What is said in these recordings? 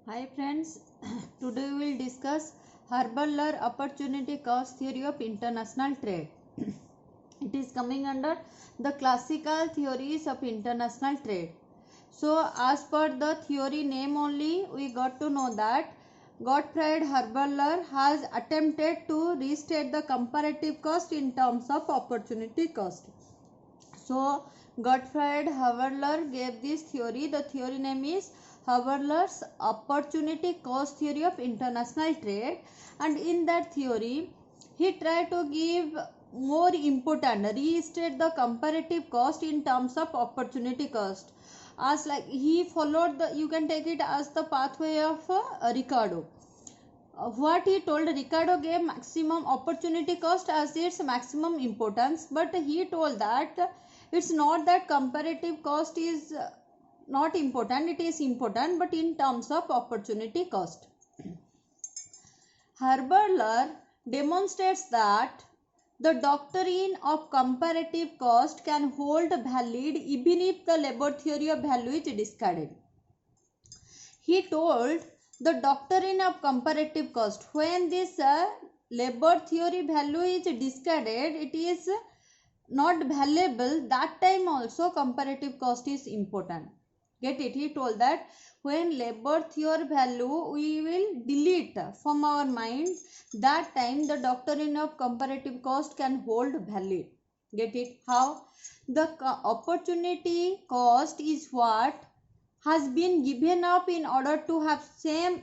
Hi friends, today we will discuss Hurlbut opportunity cost theory of international trade. It is coming under the classical theories of international trade. So as per the theory name only, we got to know that Gottfried Hurlbut has attempted to restate the comparative cost in terms of opportunity cost. So Gottfried Hurlbut gave this theory. The theory name is Hurlbut's opportunity cost theory of international trade, and in that theory he tried to give more input and restate the comparative cost in terms of opportunity cost. As like he followed the, you can take it as the pathway of Ricardo. What he told, Ricardo gave maximum opportunity cost as its maximum importance, but he told that it's not that comparative cost is not important, it is important, but in terms of opportunity cost. Hurlbut demonstrates that the doctrine of comparative cost can hold valid even if the labor theory of value is discarded. He told the doctrine of comparative cost, when this labor theory value is discarded, it is not valuable, that time also comparative cost is important. Get it? He told that when labor theory value we will delete from our mind, that time the doctrine of comparative cost can hold valid. Get it? How? The opportunity cost is what has been given up in order to have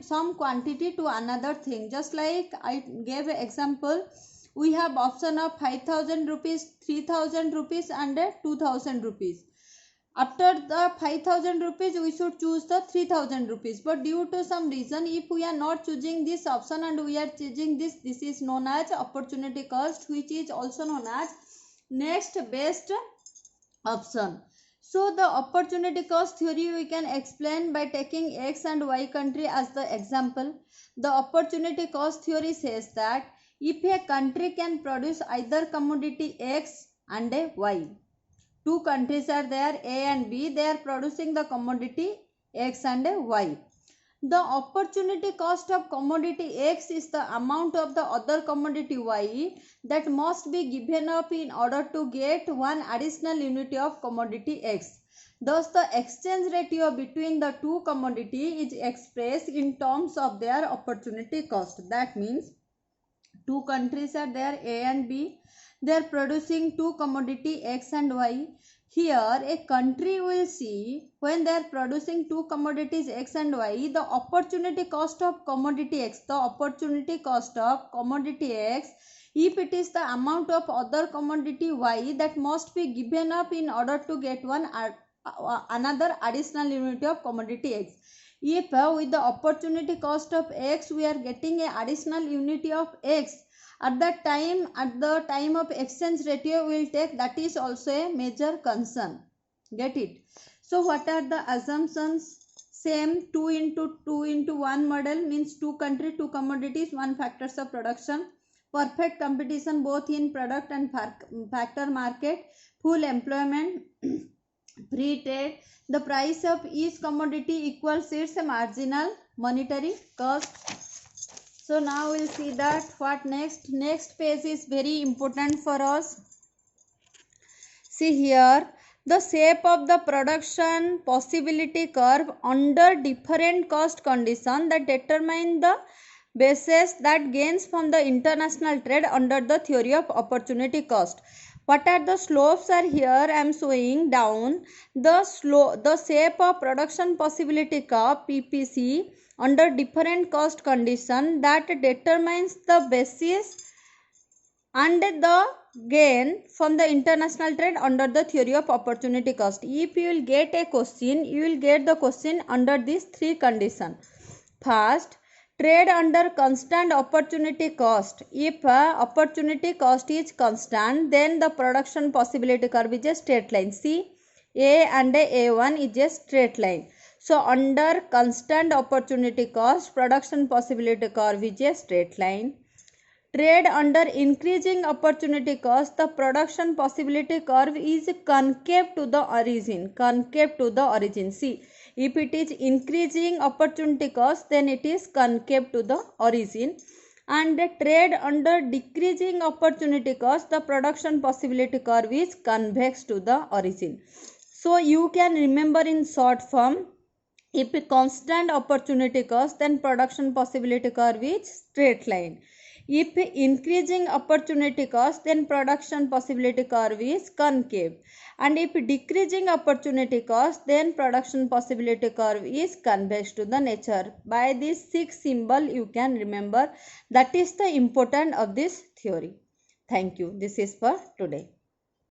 some quantity to another thing. Just like I gave an example, we have option of 5,000 rupees, 3,000 rupees and 2,000 rupees. After the 5,000 rupees we should choose the 3,000 rupees, but due to some reason if we are not choosing this option and we are choosing this is known as opportunity cost, which is also known as next best option. So the opportunity cost theory we can explain by taking X and Y country as the example. The opportunity cost theory says that if a country can produce either commodity X and a Y, two countries are there, A and B, they are producing the commodity X and a Y. The opportunity cost of commodity X is the amount of the other commodity Y that must be given up in order to get one additional unit of commodity X. Thus, the exchange ratio between the two commodity is expressed in terms of their opportunity cost. That means two countries are there, A and B. They are producing two commodity X and Y. Here a country will see when they are producing two commodities X and Y, the opportunity cost of commodity X, if it is the amount of other commodity Y that must be given up in order to get another additional unit of commodity X. If with the opportunity cost of X we are getting an additional unit of X, at the time of exchange ratio we will take, that is also a major concern. Get it? So what are the assumptions? Same 2 into 2 into 1 model means two country, two commodities, one factors of production, perfect competition both in product and factor market, full employment, free trade, the price of each commodity equals its marginal monetary cost. So now we'll see that what next. Next page is very important for us. See here, the shape of the production possibility curve under different cost conditions that determine the basis that gains from the international trade under the theory of opportunity cost. What are the slopes are here? I am showing down the shape of production possibility curve PPC under different cost condition that determines the basis and the gain from the international trade under the theory of opportunity cost. If you will get a question, you will get the question under these three conditions. First, trade under constant opportunity cost. If opportunity cost is constant, then the production possibility curve is a straight line. See, A and A1 is a straight line. So under constant opportunity cost, production possibility curve is a straight line. Trade under increasing opportunity cost, the production possibility curve is concave to the origin. Concave to the origin. See, If it is increasing opportunity cost, then it is concave to the origin. And the trade under decreasing opportunity cost, the production possibility curve is convex to the origin. So you can remember in short form, if a constant opportunity cost, then production possibility curve is straight line. If increasing opportunity cost, then production possibility curve is concave. And if decreasing opportunity cost, then production possibility curve is convex to the nature. By this 6 symbol you can remember. That is the importance of this theory. Thank you. This is for today.